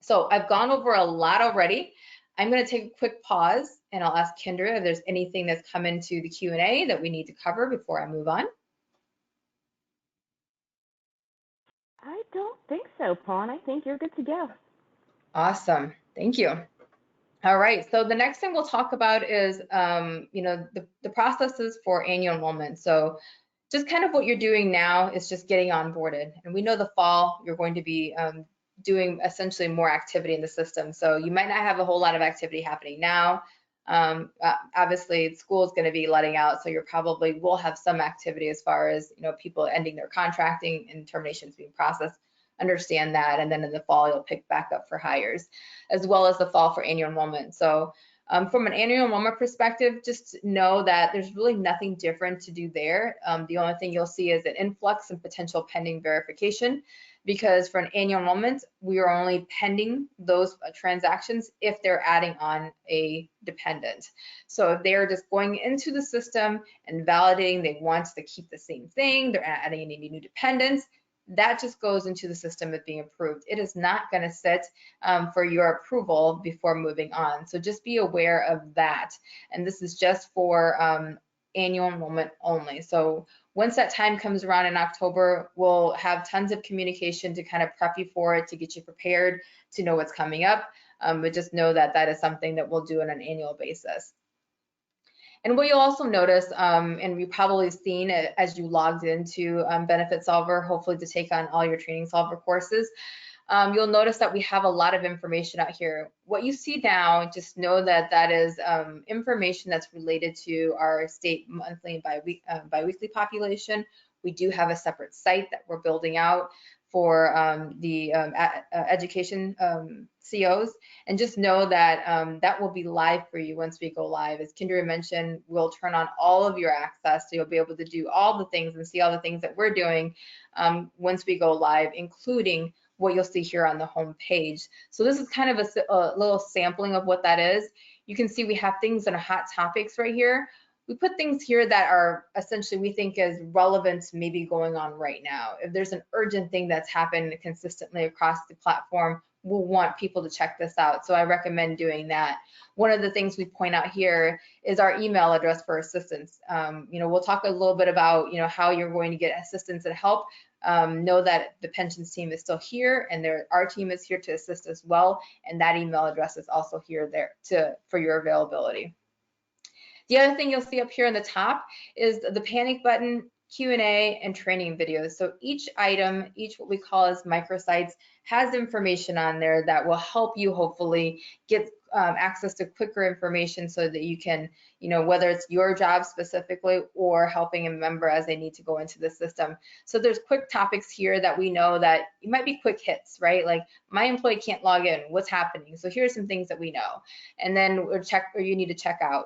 So I've gone over a lot already. I'm going to take a quick pause and I'll ask Kendra if there's anything that's come into the Q&A that we need to cover before I move on. I don't think so, Pawn. I think you're good to go. Awesome. Thank you. All right, so the next thing we'll talk about is, the processes for annual enrollment. So just kind of what you're doing now is just getting onboarded. And we know the fall, you're going to be doing essentially more activity in the system. So you might not have a whole lot of activity happening now. Obviously, school is going to be letting out, so you probably will have some activity as far as, people ending their contracting and terminations being processed. Understand that, and then in the fall you'll pick back up for hires, as well as the fall for annual enrollment. So from an annual enrollment perspective, just know that there's really nothing different to do there. The only thing you'll see is an influx and potential pending verification, because for an annual enrollment, we are only pending those transactions if they're adding on a dependent. So if they're just going into the system and validating they want to keep the same thing, they're adding any new dependents, that just goes into the system of being approved. It is not going to sit for your approval before moving on. So just be aware of that. And this is just for annual enrollment only. So once that time comes around in October, we'll have tons of communication to kind of prep you for it, to get you prepared, to know what's coming up. But just know that that is something that we'll do on an annual basis. And what you'll also notice, and you've probably seen it as you logged into Benefitsolver, hopefully to take on all your Training Solver courses, you'll notice that we have a lot of information out here. What you see now, just know that that is information that's related to our state monthly and biweekly population. We do have a separate site that we're building out for the education COs, and just know that that will be live for you once we go live. As Kendra mentioned, we'll turn on all of your access, so you'll be able to do all the things and see all the things that we're doing once we go live, including what you'll see here on the home page. So this is kind of a little sampling of what that is. You can see we have things that are hot topics right here. We put things here that are essentially we think is relevant to maybe going on right now. If there's an urgent thing that's happened consistently across the platform, we'll want people to check this out. So I recommend doing that. One of the things we point out here is our email address for assistance. We'll talk a little bit about, how you're going to get assistance and help. Know that the pensions team is still here, and our team is here to assist as well. And that email address is also here for your availability. The other thing you'll see up here on the top is the panic button, Q&A, and training videos. So each item, each what we call as microsites, has information on there that will help you hopefully get access to quicker information so that you can, whether it's your job specifically or helping a member as they need to go into the system. So there's quick topics here that we know that it might be quick hits, right? Like my employee can't log in, what's happening? So here's some things that we know. And then you need to check out,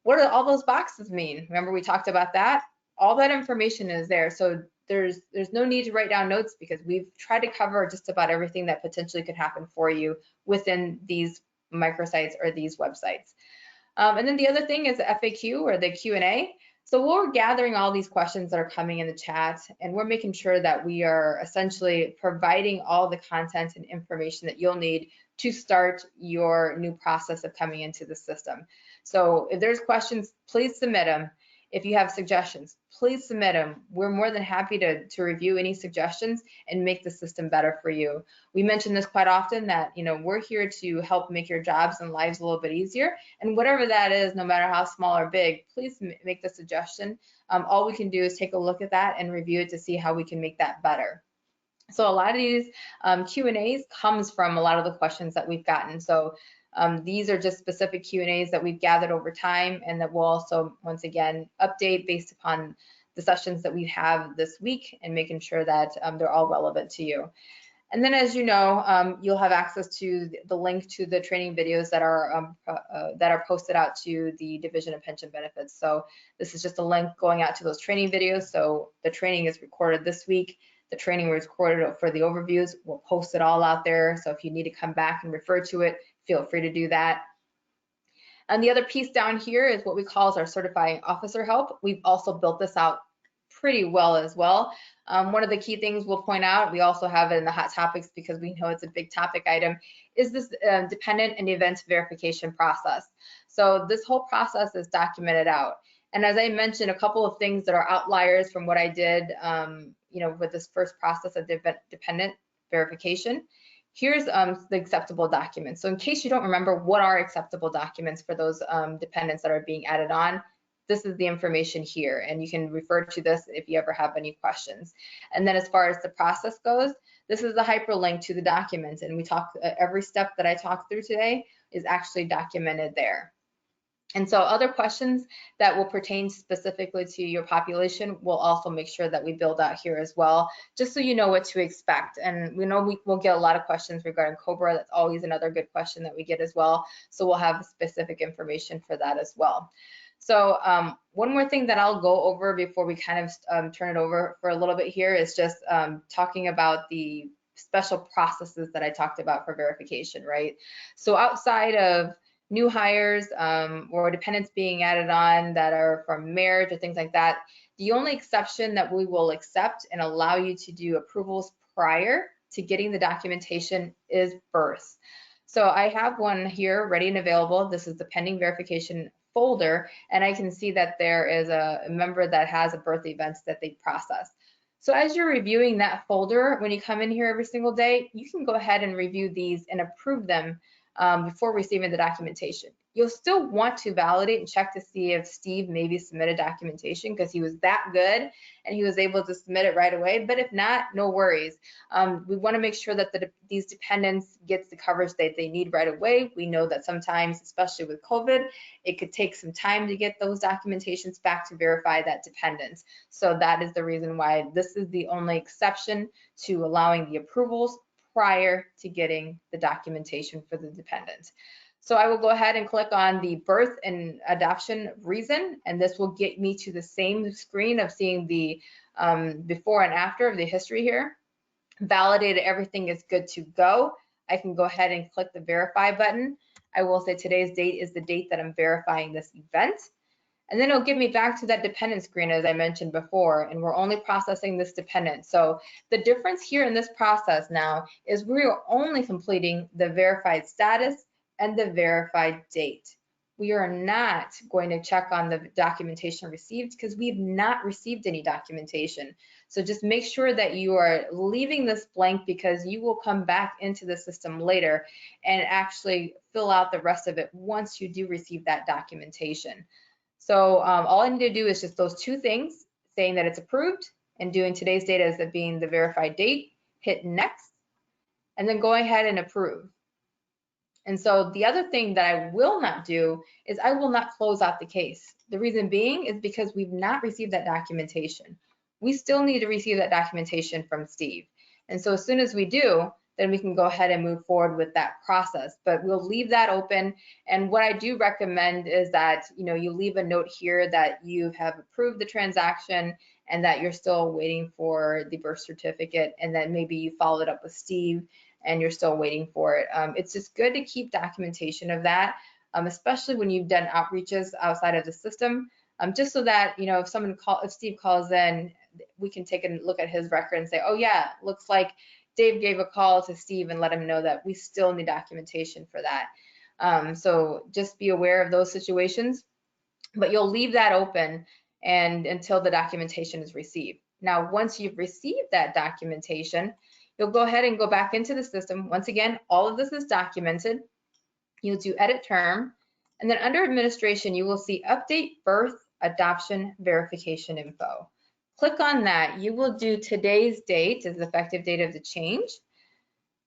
what do all those boxes mean? Remember we talked about that? All that information is there. So there's no need to write down notes because we've tried to cover just about everything that potentially could happen for you within these microsites or these websites. And then the other thing is the FAQ or the Q&A. So we're gathering all these questions that are coming in the chat, and we're making sure that we are essentially providing all the content and information that you'll need to start your new process of coming into the system. So if there's questions, please submit them. If you have suggestions, please submit them. We're more than happy to review any suggestions and make the system better for you. We mention this quite often that, we're here to help make your jobs and lives a little bit easier. And whatever that is, no matter how small or big, please make the suggestion. All we can do is take a look at that and review it to see how we can make that better. So a lot of these Q&As comes from a lot of the questions that we've gotten. So these are just specific Q&As that we've gathered over time, and that we'll also, once again, update based upon the sessions that we have this week and making sure that they're all relevant to you. And then, as you know, you'll have access to the link to the training videos that are posted out to the Division of Pension Benefits. So this is just a link going out to those training videos. So the training is recorded this week. The training was recorded for the overviews. We'll post it all out there. So if you need to come back and refer to it, feel free to do that. And the other piece down here is what we call as our certifying officer help. We've also built this out pretty well as well. One of the key things we'll point out, we also have it in the hot topics because we know it's a big topic item, is this dependent and event verification process. So this whole process is documented out. And as I mentioned, a couple of things that are outliers from what I did, with this first process of dependent verification. Here's the acceptable documents. So in case you don't remember what are acceptable documents for those dependents that are being added on, this is the information here, and you can refer to this if you ever have any questions. And then as far as the process goes, this is the hyperlink to the document, and we talk every step that I talked through today is actually documented there. And so other questions that will pertain specifically to your population, we'll also make sure that we build out here as well, just so you know what to expect. And we know we'll get a lot of questions regarding COBRA. That's always another good question that we get as well. So we'll have specific information for that as well. So one more thing that I'll go over before we kind of turn it over for a little bit here is just talking about the special processes that I talked about for verification, right? So outside of new hires or dependents being added on that are from marriage or things like that, the only exception that we will accept and allow you to do approvals prior to getting the documentation is birth. So I have one here ready and available. This is the pending verification folder, and I can see that there is a member that has a birth event that they process. So as you're reviewing that folder, when you come in here every single day, you can go ahead and review these and approve them before receiving the documentation. You'll still want to validate and check to see if Steve maybe submitted documentation because he was that good and he was able to submit it right away. But if not, no worries. We want to make sure that these dependents get the coverage that they need right away. We know that sometimes, especially with COVID, it could take some time to get those documentations back to verify that dependence. So that is the reason why this is the only exception to allowing the approvals prior to getting the documentation for the dependent. So I will go ahead and click on the birth and adoption reason, and this will get me to the same screen of seeing the before and after of the history here. Validated, everything is good to go. I can go ahead and click the verify button. I will say today's date is the date that I'm verifying this event. And then it'll get me back to that dependent screen as I mentioned before, and we're only processing this dependent. So the difference here in this process now is we are only completing the verified status and the verified date. We are not going to check on the documentation received because we have not received any documentation. So just make sure that you are leaving this blank because you will come back into the system later and actually fill out the rest of it once you do receive that documentation. So all I need to do is just those two things, saying that it's approved and doing today's date as it being the verified date, hit next, and then go ahead and approve. And so the other thing that I will not do is I will not close out the case. The reason being is because we've not received that documentation. We still need to receive that documentation from Steve. And so as soon as we do, then we can go ahead and move forward with that process. But we'll leave that open. And what I do recommend is that you leave a note here that you have approved the transaction and that you're still waiting for the birth certificate, and then maybe you followed up with Steve and you're still waiting for it. It's just good to keep documentation of that, especially when you've done outreaches outside of the system, just so that if Steve calls in, we can take a look at his record and say, oh yeah, looks like Dave gave a call to Steve and let him know that we still need documentation for that. So just be aware of those situations, but you'll leave that open and until the documentation is received. Now, once you've received that documentation, you'll go ahead and go back into the system. Once again, all of this is documented. You'll do edit term, and then under administration, you will see update birth adoption verification info. Click on that. You will do today's date as the effective date of the change.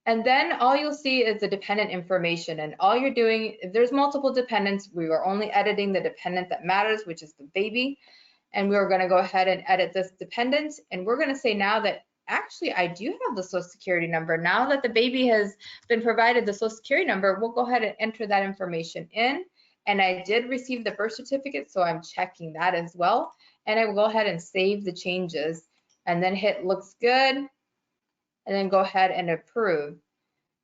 And then all you'll see is the dependent information. And all you're doing, if there's multiple dependents, we are only editing the dependent that matters, which is the baby. And we're going to go ahead and edit this dependent. And we're going to say now that actually I do have the Social Security number. Now that the baby has been provided the Social Security number, we'll go ahead and enter that information in. And I did receive the birth certificate, so I'm checking that as well. And I will go ahead and save the changes and then hit looks good and then go ahead and approve.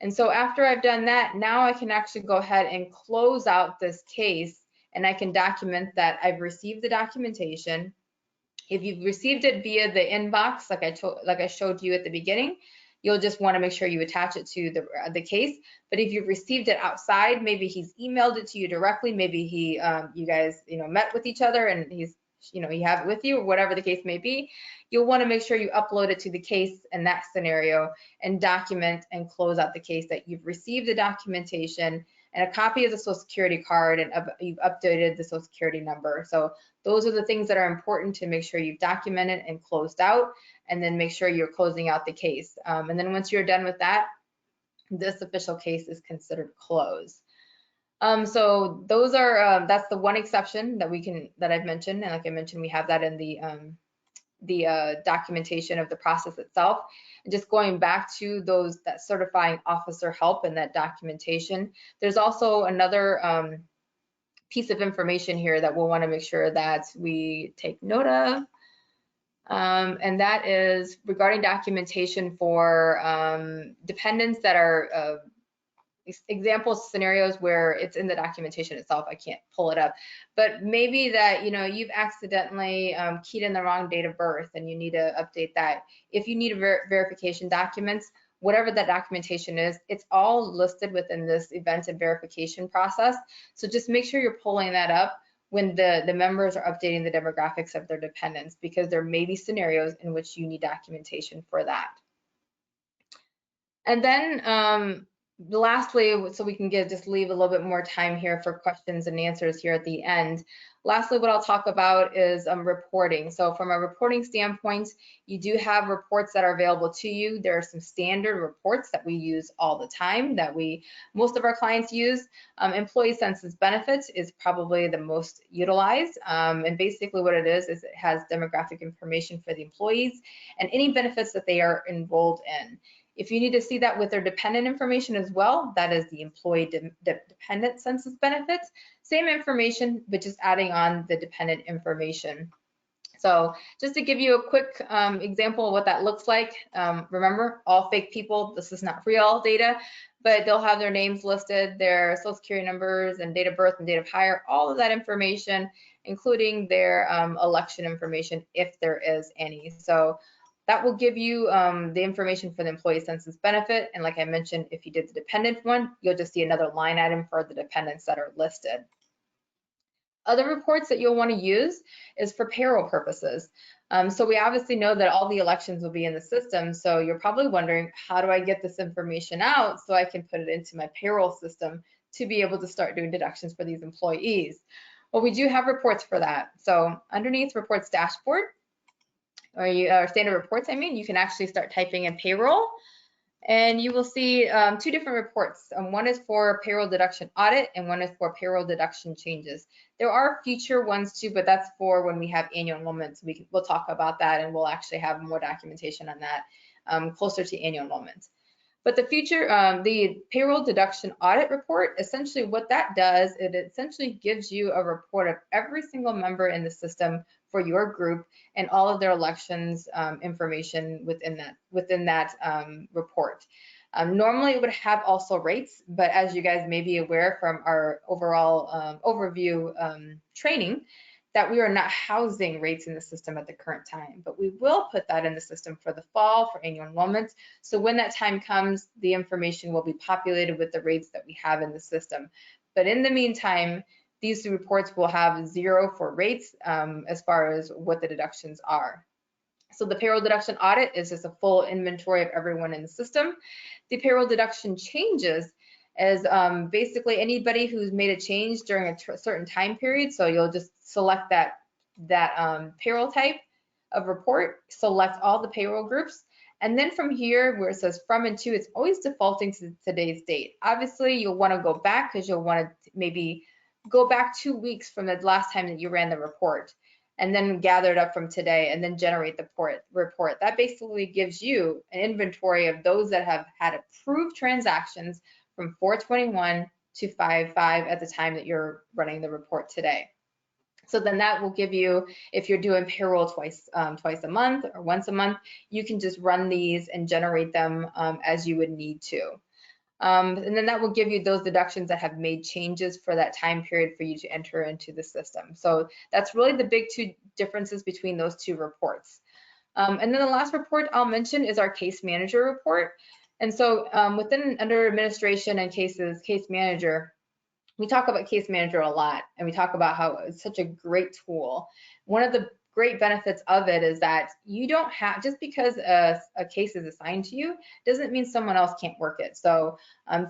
And so after I've done that, now I can actually go ahead and close out this case, and I can document that I've received the documentation. If you've received it via the inbox, like I showed you at the beginning, you'll just want to make sure you attach it to the case. But if you've received it outside, maybe he's emailed it to you directly, maybe he you guys met with each other and he's you have it with you, or whatever the case may be, you'll want to make sure you upload it to the case in that scenario and document and close out the case that you've received the documentation and a copy of the Social Security card, and you've updated the Social Security number. So those are the things that are important to make sure you've documented and closed out, and then make sure you're closing out the case. And then once you're done with that, this official case is considered closed. So those are that's the one exception that I've mentioned, and like I mentioned, we have that in the documentation of the process itself. And just going back to that certifying officer help and that documentation, there's also another piece of information here that we'll want to make sure that we take note of. And that is regarding documentation for dependents that are example scenarios where it's in the documentation itself. I can't pull it up, but maybe that you've accidentally keyed in the wrong date of birth and you need to update that. If you need verification documents, whatever that documentation is, it's all listed within this event and verification process. So just make sure you're pulling that up when the members are updating the demographics of their dependents, because there may be scenarios in which you need documentation for that. And then lastly, so we can just leave a little bit more time here for questions and answers here at the end. Lastly, what I'll talk about is reporting. So from a reporting standpoint, you do have reports that are available to you. There are some standard reports that we use all the time that most of our clients use. Employee census benefits is probably the most utilized. And basically what it is it has demographic information for the employees and any benefits that they are enrolled in. If you need to see that with their dependent information as well, that is the employee dependent census benefits. Same information, but just adding on the dependent information. So just to give you a quick example of what that looks like, remember, all fake people, this is not real data, but they'll have their names listed, their Social Security numbers and date of birth and date of hire, all of that information, including their election information, if there is any. So that will give you the information for the employee census benefit. And like I mentioned, if you did the dependent one, you'll just see another line item for the dependents that are listed. Other reports that you'll want to use is for payroll purposes. So we obviously know that all the elections will be in the system. So you're probably wondering, how do I get this information out so I can put it into my payroll system to be able to start doing deductions for these employees? Well, we do have reports for that. So underneath reports dashboard, or standard reports, you can actually start typing in payroll, and you will see two different reports. One is for payroll deduction audit and one is for payroll deduction changes. There are future ones too, but that's for when we have annual enrollments. We'll talk about that, and we'll actually have more documentation on that closer to annual enrollments. But the payroll deduction audit report, essentially what that does, it essentially gives you a report of every single member in the system for your group and all of their elections information within that report. Normally it would have also rates, but as you guys may be aware from our overall overview training, that we are not housing rates in the system at the current time, but we will put that in the system for the fall for annual enrollments. So when that time comes, the information will be populated with the rates that we have in the system. But in the meantime, these reports will have 0 for rates as far as what the deductions are. So the payroll deduction audit is just a full inventory of everyone in the system. The payroll deduction changes is basically anybody who's made a change during a certain time period. So you'll just select that payroll type of report, select all the payroll groups, and then from here where it says from and to, it's always defaulting to today's date. Obviously, you'll want to go back because you'll want to maybe go back 2 weeks from the last time that you ran the report, and then gather it up from today and then generate the report. That basically gives you an inventory of those that have had approved transactions from 4/21 to 5/5 at the time that you're running the report today. So then that will give you, if you're doing payroll twice a month or once a month, you can just run these and generate them as you would need to. And then that will give you those deductions that have made changes for that time period for you to enter into the system. So that's really the big two differences between those two reports. And then the last report I'll mention is our case manager report. And so within under administration and cases, case manager, we talk about case manager a lot, and we talk about how it's such a great tool. One of the great benefits of it is that you don't have, just because a case is assigned to you, doesn't mean someone else can't work it. So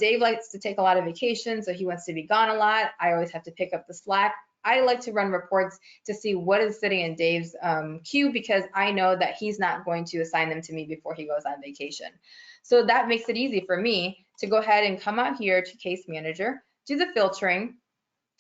Dave likes to take a lot of vacation, so he wants to be gone a lot. I always have to pick up the slack. I like to run reports to see what is sitting in Dave's queue, because I know that he's not going to assign them to me before he goes on vacation. So that makes it easy for me to go ahead and come out here to case manager, do the filtering.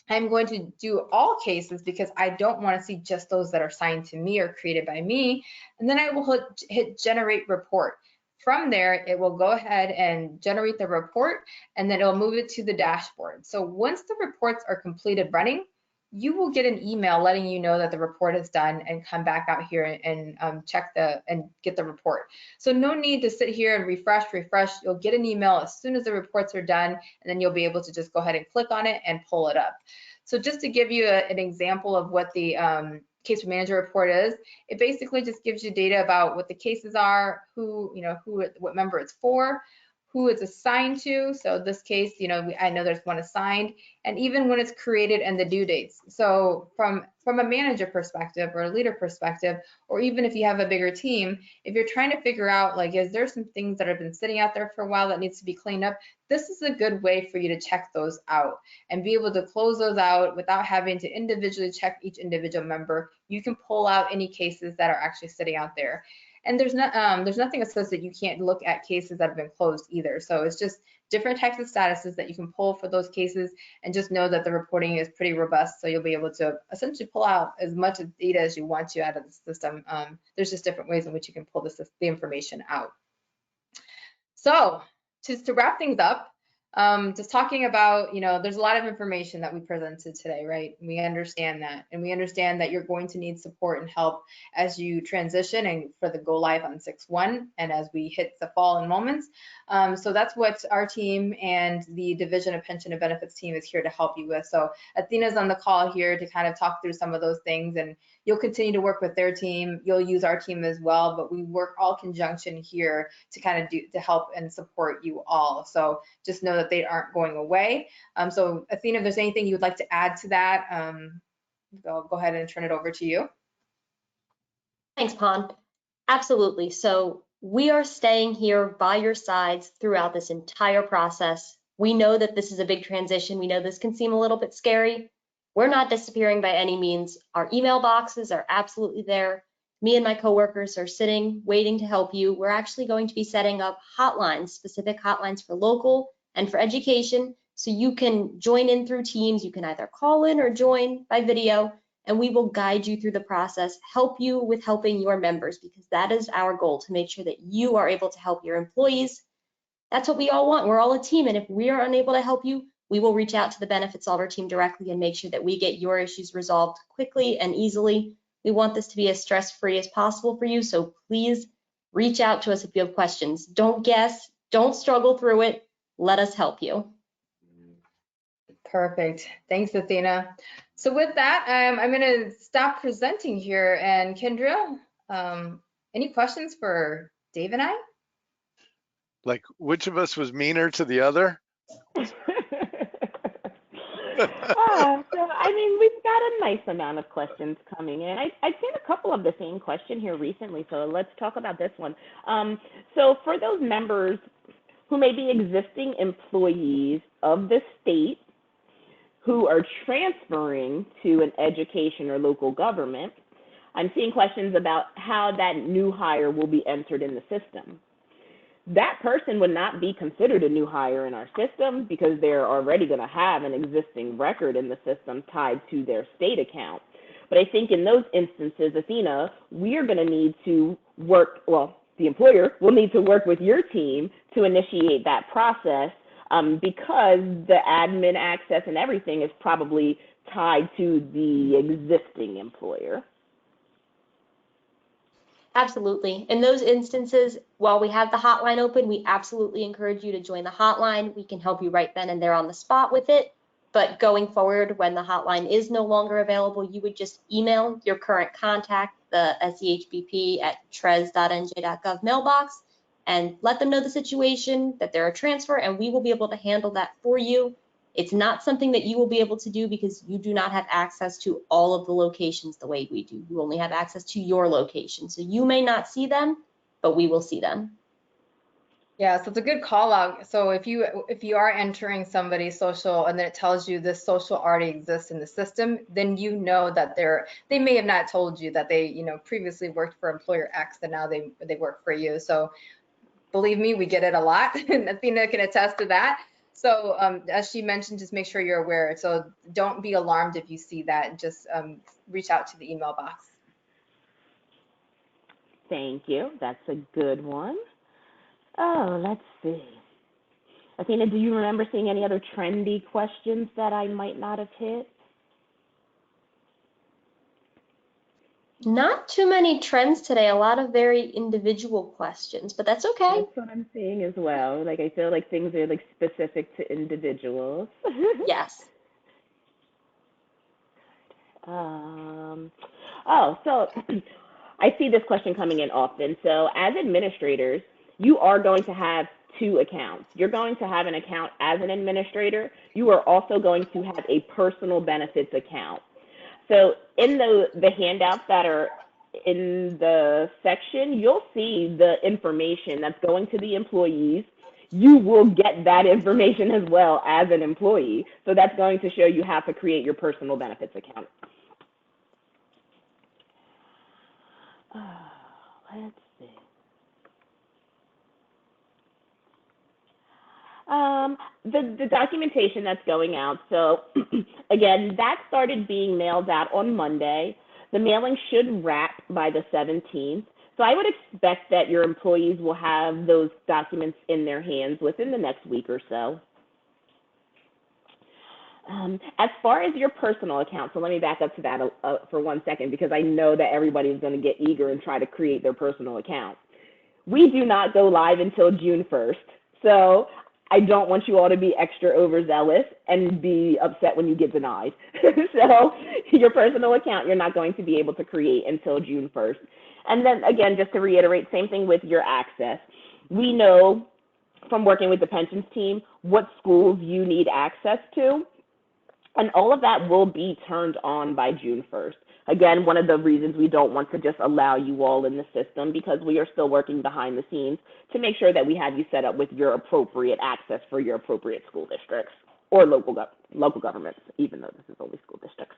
I'm going to do all cases because I don't want to see just those that are assigned to me or created by me. And then I will hit generate report. From there, it will go ahead and generate the report, and then it'll move it to the dashboard. So once the reports are completed running, you will get an email letting you know that the report is done, and come back out here and check and get the report. So no need to sit here and refresh. You'll get an email as soon as the reports are done, and then you'll be able to just go ahead and click on it and pull it up. So just to give you an example of what the case manager report is, it basically just gives you data about what the cases are, what member it's for, who it's assigned to. So this case, I know there's one assigned, and even when it's created and the due dates. So from a manager perspective or a leader perspective, or even if you have a bigger team, if you're trying to figure out, like, is there some things that have been sitting out there for a while that needs to be cleaned up, this is a good way for you to check those out and be able to close those out without having to individually check each individual member. You can pull out any cases that are actually sitting out there. And there's nothing that says that you can't look at cases that have been closed either. So it's just different types of statuses that you can pull for those cases, and just know that the reporting is pretty robust. So you'll be able to essentially pull out as much data as you want to out of the system. There's just different ways in which you can pull the information out. So to wrap things up, just talking about, there's a lot of information that we presented today, right? We understand that, and we understand that you're going to need support and help as you transition and for the go live on 6/1 and as we hit the fall enrollments. So that's what our team and the Division of Pension and Benefits team is here to help you with. So Athena's on the call here to kind of talk through some of those things, and you'll continue to work with their team. You'll use our team as well, but we work all conjunction here to kind of to help and support you all. So just know that they aren't going away. So Athena, if there's anything you would like to add to that, I'll go ahead and turn it over to you. Thanks, Pon. Absolutely. So we are staying here by your sides throughout this entire process. We know that this is a big transition. We know this can seem a little bit scary. We're not disappearing by any means. Our email boxes are absolutely there. Me and my coworkers are sitting, waiting to help you. We're actually going to be setting up hotlines, specific hotlines for local and for education, so you can join in through Teams. You can either call in or join by video, and we will guide you through the process, help you with helping your members, because that is our goal, to make sure that you are able to help your employees. That's what we all want. We're all a team, and if we are unable to help you, we will reach out to the Benefitsolver team directly and make sure that we get your issues resolved quickly and easily. We want this to be as stress-free as possible for you, so please reach out to us if you have questions. Don't guess, don't struggle through it. Let us help you. Perfect. Thanks, Athena. So with that, I'm going to stop presenting here. And Kendra, any questions for Dave and I? Like, which of us was meaner to the other? So, I mean, we've got a nice amount of questions coming in. I've seen a couple of the same question here recently, so let's talk about this one. So for those members who may be existing employees of the state who are transferring to an education or local government, I'm seeing questions about how that new hire will be entered in the system. That person would not be considered a new hire in our system because they're already going to have an existing record in the system tied to their state account. But I think in those instances, Athena, we are going to need to work, well, the employer will need to work with your team to initiate that process, because the admin access and everything is probably tied to the existing employer. Absolutely. In those instances, while we have the hotline open, we absolutely encourage you to join the hotline. We can help you right then and there on the spot with it. But going forward, when the hotline is no longer available, you would just email your current contact, the sehbp@tres.nj.gov mailbox, and let them know the situation, that they're a transfer, and we will be able to handle that for you. It's not something that you will be able to do because you do not have access to all of the locations the way we do. You only have access to your location. So you may not see them, but we will see them. Yeah, so it's a good call out. So if you are entering somebody's social and then it tells you this social already exists in the system, then you know that they may have not told you that they, previously worked for employer X and now they work for you. So believe me, we get it a lot, and Athena can attest to that. So as she mentioned, just make sure you're aware. So don't be alarmed if you see that. Just reach out to the email box. Thank you. That's a good one. Oh, let's see. Athena, do you remember seeing any other trendy questions that I might not have hit? Not too many trends today, a lot of very individual questions, but that's okay. That's what I'm seeing as well. Like, I feel like things are like specific to individuals. Yes. So I see this question coming in often. So as administrators, you are going to have two accounts. You're going to have an account as an administrator. You are also going to have a personal benefits account. So in the handouts that are in the section, you'll see the information that's going to the employees. You will get that information as well as an employee. So that's going to show you how to create your personal benefits account. Let's see. The documentation that's going out. So again, that started being mailed out on Monday. The mailing should wrap by the 17th. So I would expect that your employees will have those documents in their hands within the next week or so. As far as your personal account, so let me back up to that for 1 second, because I know that everybody is going to get eager and try to create their personal account. We do not go live until June 1st. So I don't want you all to be extra overzealous and be upset when you get denied. So your personal account, you're not going to be able to create until June 1st. And then again, just to reiterate, same thing with your access. We know from working with the pensions team what schools you need access to, and all of that will be turned on by June 1st. Again, one of the reasons we don't want to just allow you all in the system, because we are still working behind the scenes to make sure that we have you set up with your appropriate access for your appropriate school districts or local governments, even though this is only school districts.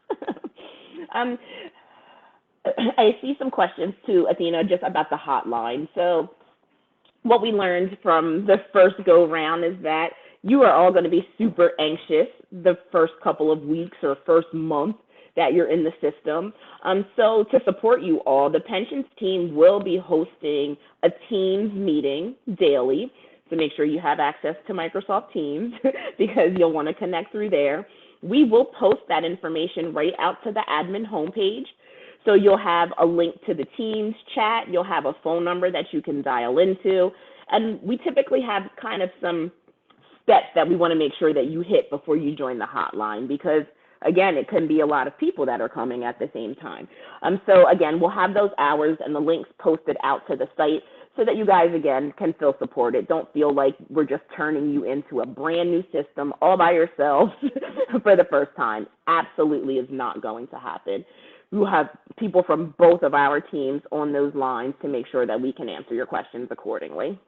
I see some questions too, Athena, just about the hotline. So what we learned from the first go round is that you are all going to be super anxious the first couple of weeks or first month that you're in the system. So to support you all, the pensions team will be hosting a Teams meeting daily. So make sure you have access to Microsoft Teams because you'll want to connect through there. We will post that information right out to the admin homepage. So you'll have a link to the Teams chat. You'll have a phone number that you can dial into. And we typically have kind of some steps that we want to make sure that you hit before you join the hotline, because again, it can be a lot of people that are coming at the same time. So again, we'll have those hours and the links posted out to the site so that you guys, again, can feel supported. Don't feel like we're just turning you into a brand new system all by yourselves for the first time. Absolutely is not going to happen. We'll have people from both of our teams on those lines to make sure that we can answer your questions accordingly.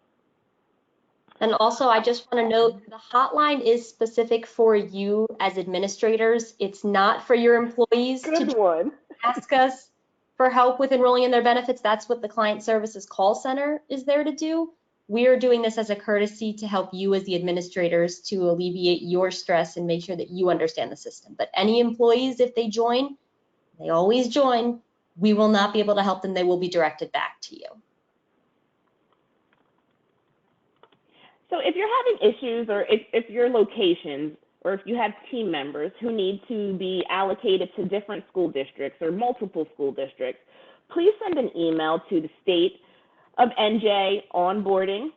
And also, I just want to note the hotline is specific for you as administrators. It's not for your employees to ask us for help with enrolling in their benefits. That's what the client services call center is there to do. We are doing this as a courtesy to help you as the administrators to alleviate your stress and make sure that you understand the system. But any employees, if they join, they always join, we will not be able to help them. They will be directed back to you. So if you're having issues, or if your locations, or if you have team members who need to be allocated to different school districts or multiple school districts, please send an email to the State of NJ onboarding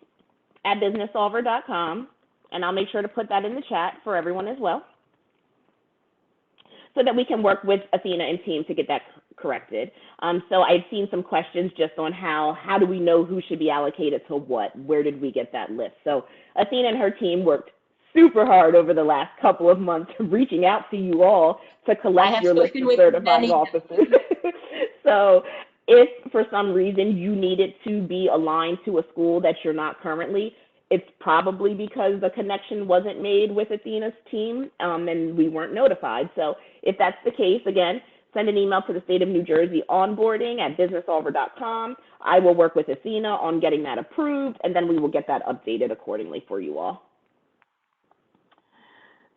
at benefitsolver.com, and I'll make sure to put that in the chat for everyone as well, so that we can work with Athena and team to get that corrected. So I've seen some questions just on how do we know who should be allocated to what? Where did we get that list? So Athena and her team worked super hard over the last couple of months reaching out to you all to collect your list of certifying officers. So if for some reason you needed to be aligned to a school that you're not currently, it's probably because the connection wasn't made with Athena's team and we weren't notified. So if that's the case, again, send an email to the State of New Jersey onboarding at benefitsolver.com. I will work with Athena on getting that approved, and then we will get that updated accordingly for you all.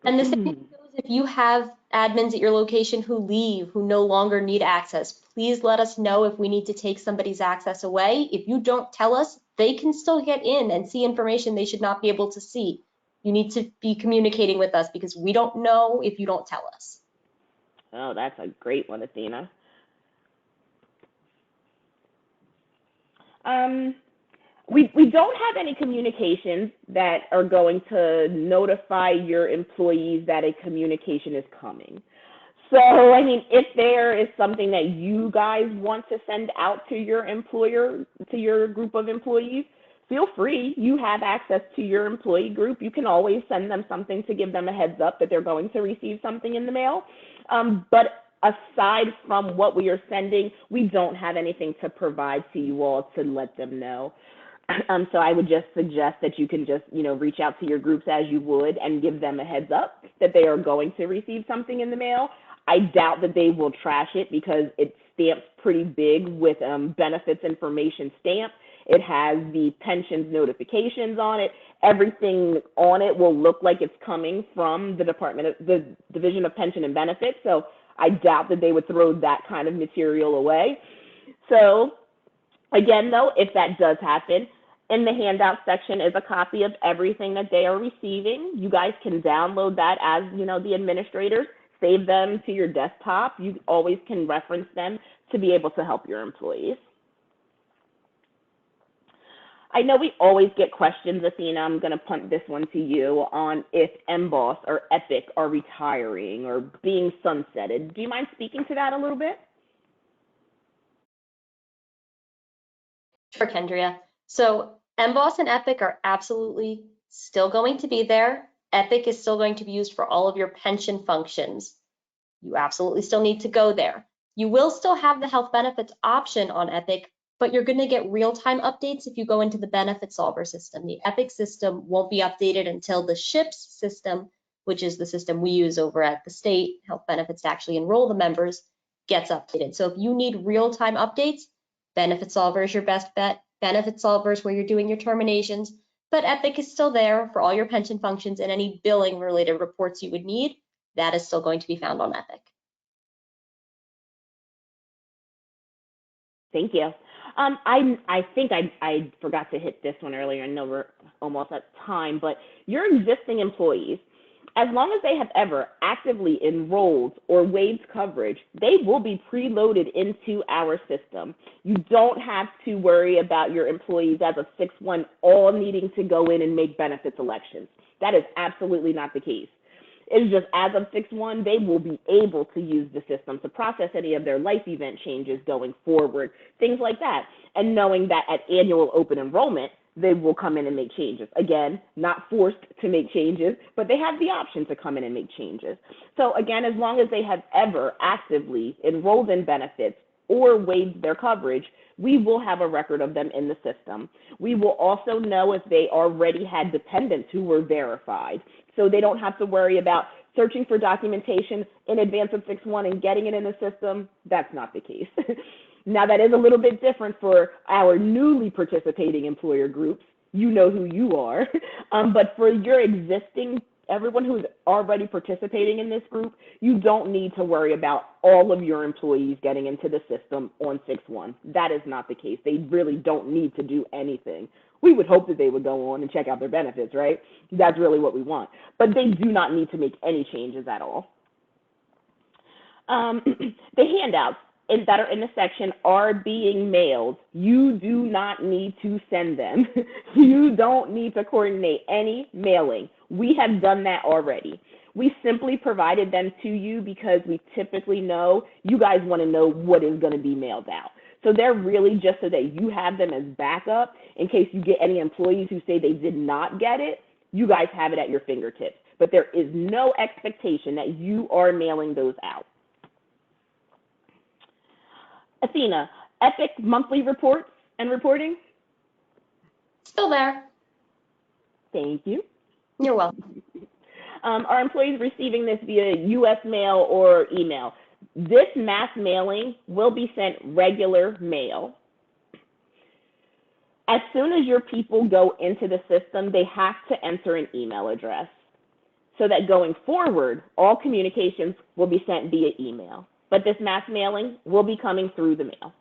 And the same goes if you have admins at your location who leave, who no longer need access. Please let us know if we need to take somebody's access away. If you don't tell us, they can still get in and see information they should not be able to see. You need to be communicating with us because we don't know if you don't tell us. Oh, that's a great one, Athena. We don't have any communications that are going to notify your employees that a communication is coming. So, I mean, if there is something that you guys want to send out to your employer, to your group of employees, feel free. You have access to your employee group. You can always send them something to give them a heads up that they're going to receive something in the mail. But aside from what we are sending, we don't have anything to provide to you all to let them know. So I would just suggest that you can just, reach out to your groups as you would and give them a heads up that they are going to receive something in the mail. I doubt that they will trash it because it's stamped pretty big with benefits information stamp. It has the pensions notifications on it. Everything on it will look like it's coming from the Division of Pension and Benefits. So I doubt that they would throw that kind of material away. So again, though, if that does happen, in the handout section is a copy of everything that they are receiving. You guys can download that as, the administrators, save them to your desktop. You always can reference them to be able to help your employees. I know we always get questions, Athena, I'm going to punt this one to you, on if MBOSS or Epic are retiring or being sunsetted. Do you mind speaking to that a little bit? Sure, Kendria. So MBOSS and Epic are absolutely still going to be there. Epic is still going to be used for all of your pension functions. You absolutely still need to go there. You will still have the health benefits option on Epic, but you're going to get real-time updates if you go into the Benefitsolver system. The Epic system won't be updated until the SHIPS system, which is the system we use over at the state, health benefits to actually enroll the members, gets updated. So if you need real-time updates, Benefitsolver is your best bet. Benefitsolver is where you're doing your terminations, but Epic is still there for all your pension functions and any billing related reports you would need. That is still going to be found on Epic. Thank you. I think I forgot to hit this one earlier. I know we're almost at time, but your existing employees, as long as they have ever actively enrolled or waived coverage, they will be preloaded into our system. You don't have to worry about your employees as of 6/1 all needing to go in and make benefits elections. That is absolutely not the case. It's just as of 6/1, they will be able to use the system to process any of their life event changes going forward, things like that. And knowing that at annual open enrollment, they will come in and make changes. Again, not forced to make changes, but they have the option to come in and make changes. So again, as long as they have ever actively enrolled in benefits or waived their coverage, we will have a record of them in the system. We will also know if they already had dependents who were verified. So they don't have to worry about searching for documentation in advance of 6/1 and getting it in the system. That's not the case. Now, that is a little bit different for our newly participating employer groups. You know who you are. But for your existing, everyone who's already participating in this group, you don't need to worry about all of your employees getting into the system on 6/1. That is not the case. They really don't need to do anything. We would hope that they would go on and check out their benefits, right? That's really what we want. But they do not need to make any changes at all. The handouts. that are in the section are being mailed. You do not need to send them. You don't need to coordinate any mailing. We have done that already. We simply provided them to you because we typically know you guys want to know what is going to be mailed out. So they're really just so that you have them as backup in case you get any employees who say they did not get it. You guys have it at your fingertips. But there is no expectation that you are mailing those out. Athena, Epic monthly reports and reporting? Still there. Thank you. You're welcome. Are employees receiving this via U.S. mail or email? This mass mailing will be sent regular mail. As soon as your people go into the system, they have to enter an email address so that going forward, all communications will be sent via email. But this mass mailing will be coming through the mail.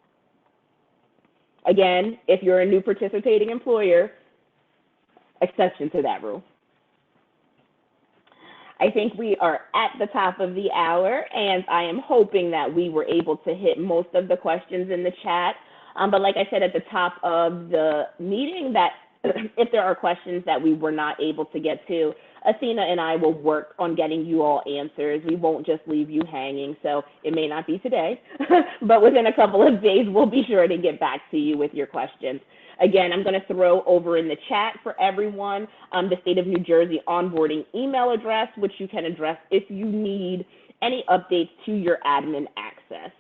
Again, if you're a new participating employer, exception to that rule. I think we are at the top of the hour, and I am hoping that we were able to hit most of the questions in the chat. But like I said at the top of the meeting, that if there are questions that we were not able to get to, Athena and I will work on getting you all answers. We won't just leave you hanging, so it may not be today, but within a couple of days, we'll be sure to get back to you with your questions. Again, I'm going to throw over in the chat for everyone the State of New Jersey onboarding email address, which you can address if you need any updates to your admin access.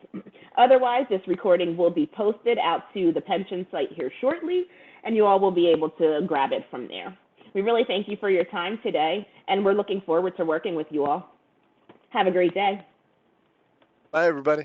Otherwise, this recording will be posted out to the pension site here shortly, and you all will be able to grab it from there. We really thank you for your time today, and we're looking forward to working with you all. Have a great day. Bye, everybody.